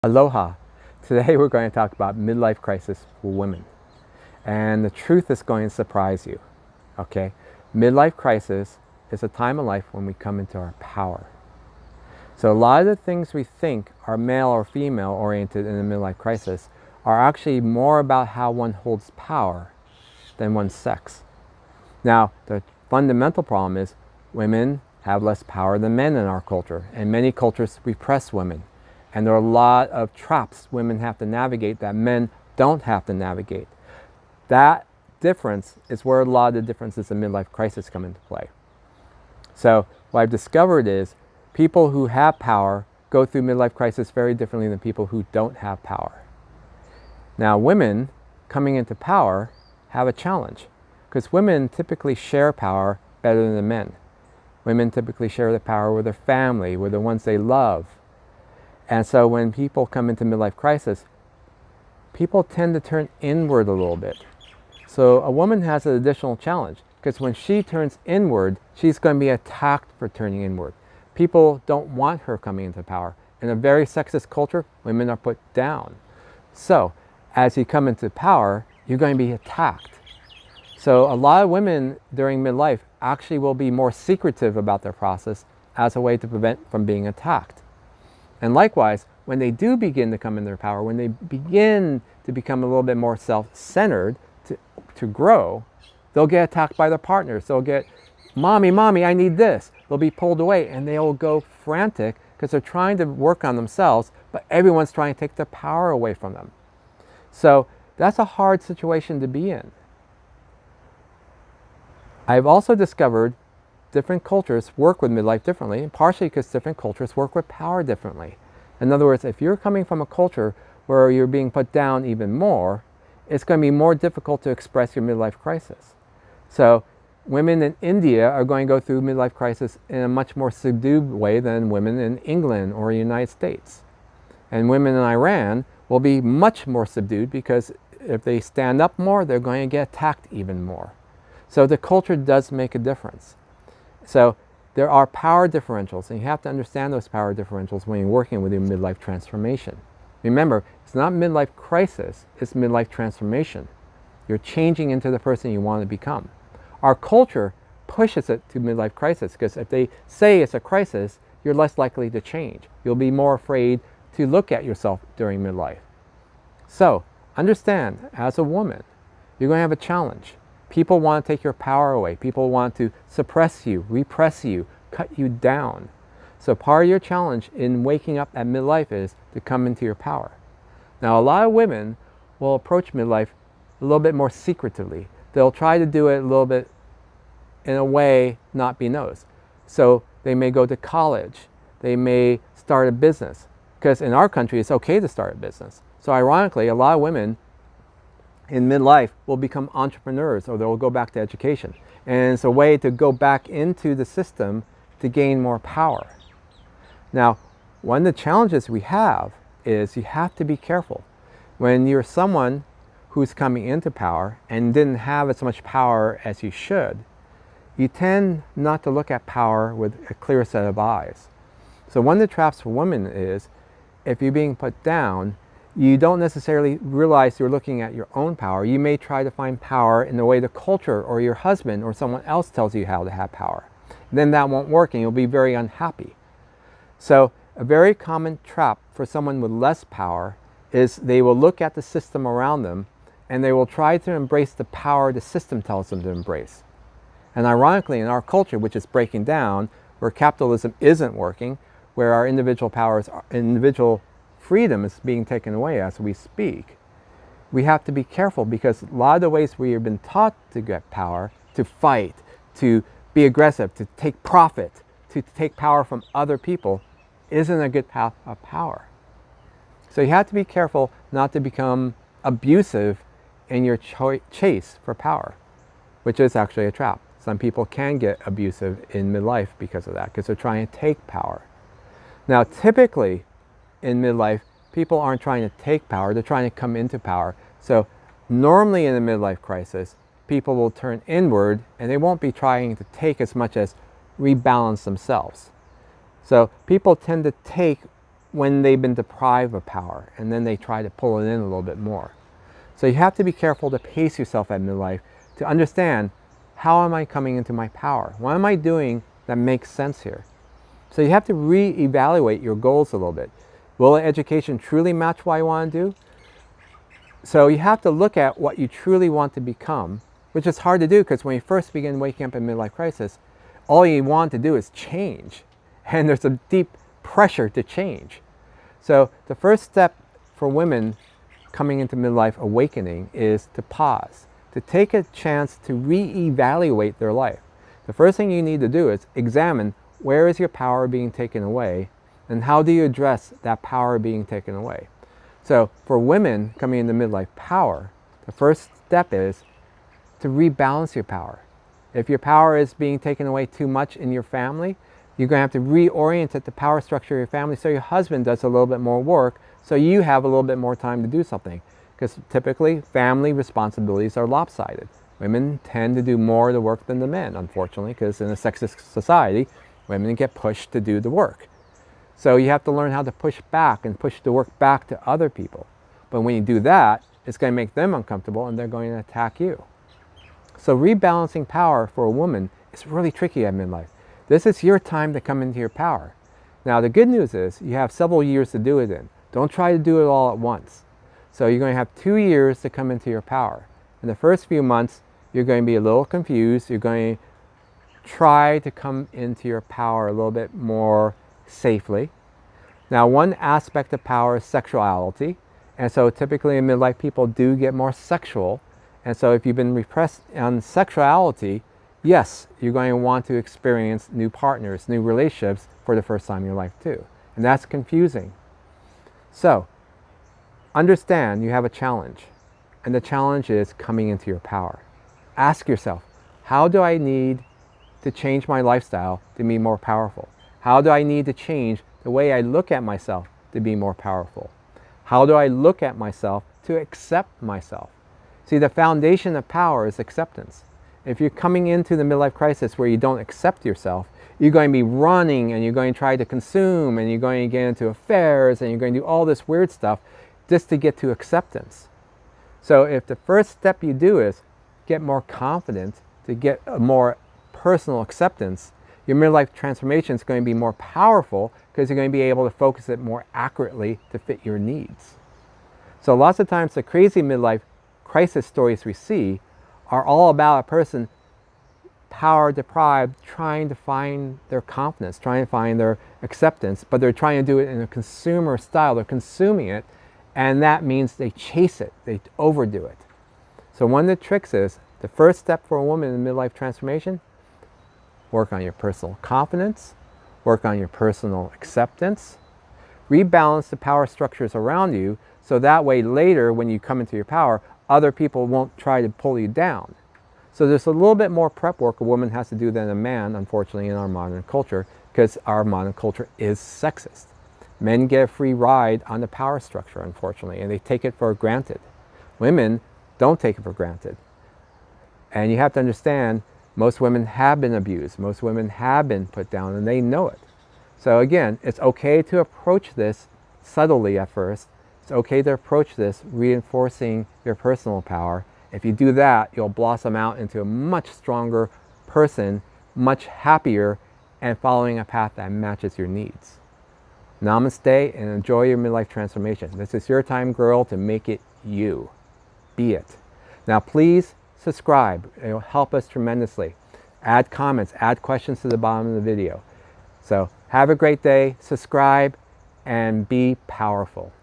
Aloha! Today we're going to talk about midlife crisis for women. And the truth is going to surprise you, okay? Midlife crisis is a time of life when we come into our power. So a lot of the things we think are male or female oriented in a midlife crisis are actually more about how one holds power than one's sex. Now, the fundamental problem is women have less power than men in our culture, and many cultures repress women. And there are a lot of traps women have to navigate that men don't have to navigate. That difference is where a lot of the differences in midlife crisis come into play. So what I've discovered is people who have power go through midlife crisis very differently than people who don't have power. Now, women coming into power have a challenge because women typically share power better than men. Women typically share the power with their family, with the ones they love. And so when people come into midlife crisis, people tend to turn inward a little bit. So a woman has an additional challenge because when she turns inward, she's going to be attacked for turning inward. People don't want her coming into power. In a very sexist culture, women are put down. So as you come into power, you're going to be attacked. So a lot of women during midlife actually will be more secretive about their process as a way to prevent from being attacked. And likewise, when they do begin to come in their power, when they begin to become a little bit more self-centered, to grow, they'll get attacked by their partners. They'll get, mommy, I need this. They'll be pulled away and they'll go frantic because they're trying to work on themselves, but everyone's trying to take their power away from them. So that's a hard situation to be in. I've also discovered different cultures work with midlife differently, partially because different cultures work with power differently. In other words, if you're coming from a culture where you're being put down even more, it's going to be more difficult to express your midlife crisis. So women in India are going to go through midlife crisis in a much more subdued way than women in England or the United States. And women in Iran will be much more subdued because if they stand up more, they're going to get attacked even more. So the culture does make a difference. So there are power differentials, and you have to understand those power differentials when you're working with your midlife transformation. Remember, it's not midlife crisis, it's midlife transformation. You're changing into the person you want to become. Our culture pushes it to midlife crisis because if they say it's a crisis, you're less likely to change. You'll be more afraid to look at yourself during midlife. So understand, as a woman, you're going to have a challenge. People want to take your power away. People want to suppress you, repress you, cut you down. So part of your challenge in waking up at midlife is to come into your power. Now, a lot of women will approach midlife a little bit more secretively. They'll try to do it a little bit in a way not be noticed. So they may go to college. They may start a business. Because in our country, it's okay to start a business. So ironically, a lot of women in midlife will become entrepreneurs or they'll go back to education. And it's a way to go back into the system to gain more power. Now, one of the challenges we have is you have to be careful. When you're someone who's coming into power and didn't have as much power as you should, you tend not to look at power with a clear set of eyes. So one of the traps for women is if you're being put down, you don't necessarily realize you're looking at your own power. You may try to find power in the way the culture or your husband or someone else tells you how to have power. Then that won't work and you'll be very unhappy. So a very common trap for someone with less power is they will look at the system around them and they will try to embrace the power the system tells them to embrace. And ironically, in our culture, which is breaking down, where capitalism isn't working, where our individual powers, individual freedom is being taken away as we speak, we have to be careful because a lot of the ways we have been taught to get power, to fight, to be aggressive, to take profit, to take power from other people, isn't a good path of power. So you have to be careful not to become abusive in your chase for power, which is actually a trap. Some people can get abusive in midlife because of that, because they're trying to take power. Now, typically, in midlife, people aren't trying to take power, they're trying to come into power. So normally in a midlife crisis, people will turn inward and they won't be trying to take as much as rebalance themselves. So people tend to take when they've been deprived of power, and then they try to pull it in a little bit more. So you have to be careful to pace yourself at midlife to understand, how am I coming into my power? What am I doing that makes sense here? So you have to reevaluate your goals a little bit. Will education truly match what I want to do? So you have to look at what you truly want to become, which is hard to do because when you first begin waking up in midlife crisis, all you want to do is change. And there's a deep pressure to change. So the first step for women coming into midlife awakening is to pause, to take a chance to reevaluate their life. The first thing you need to do is examine, where is your power being taken away, and how do you address that power being taken away? So for women coming into midlife power, the first step is to rebalance your power. If your power is being taken away too much in your family, you're going to have to reorient the power structure of your family so your husband does a little bit more work, so you have a little bit more time to do something. Because typically family responsibilities are lopsided. Women tend to do more of the work than the men, unfortunately, because in a sexist society, women get pushed to do the work. So you have to learn how to push back and push the work back to other people. But when you do that, it's going to make them uncomfortable and they're going to attack you. So rebalancing power for a woman is really tricky at midlife. This is your time to come into your power. Now the good news is you have several years to do it in. Don't try to do it all at once. So you're going to have 2 years to come into your power. In the first few months, you're going to be a little confused. You're going to try to come into your power a little bit more safely. Now, one aspect of power is sexuality. And so typically in midlife, people do get more sexual. And so if you've been repressed on sexuality, yes, you're going to want to experience new partners, new relationships for the first time in your life too. And that's confusing. So understand you have a challenge. And the challenge is coming into your power. Ask yourself, how do I need to change my lifestyle to be more powerful? How do I need to change the way I look at myself to be more powerful? How do I look at myself to accept myself? See, the foundation of power is acceptance. If you're coming into the midlife crisis where you don't accept yourself, you're going to be running and you're going to try to consume and you're going to get into affairs and you're going to do all this weird stuff just to get to acceptance. So if the first step you do is get more confident, to get a more personal acceptance, your midlife transformation is going to be more powerful because you're going to be able to focus it more accurately to fit your needs. So lots of times the crazy midlife crisis stories we see are all about a person power deprived, trying to find their confidence, trying to find their acceptance, but they're trying to do it in a consumer style. They're consuming it, and that means they chase it, they overdo it. So one of the tricks is, the first step for a woman in midlife transformation, work on your personal confidence, work on your personal acceptance, rebalance the power structures around you so that way later when you come into your power, other people won't try to pull you down. So there's a little bit more prep work a woman has to do than a man, unfortunately, in our modern culture, because our modern culture is sexist. Men get a free ride on the power structure, unfortunately, and they take it for granted. Women don't take it for granted. And you have to understand, most women have been abused. Most women have been put down, and they know it. So again, it's okay to approach this subtly at first. It's okay to approach this reinforcing your personal power. If you do that, you'll blossom out into a much stronger person, much happier, and following a path that matches your needs. Namaste, and enjoy your midlife transformation. This is your time, girl, to make it you. Be it. Now please subscribe. It will help us tremendously. Add comments, add questions to the bottom of the video. So have a great day, subscribe, and be powerful.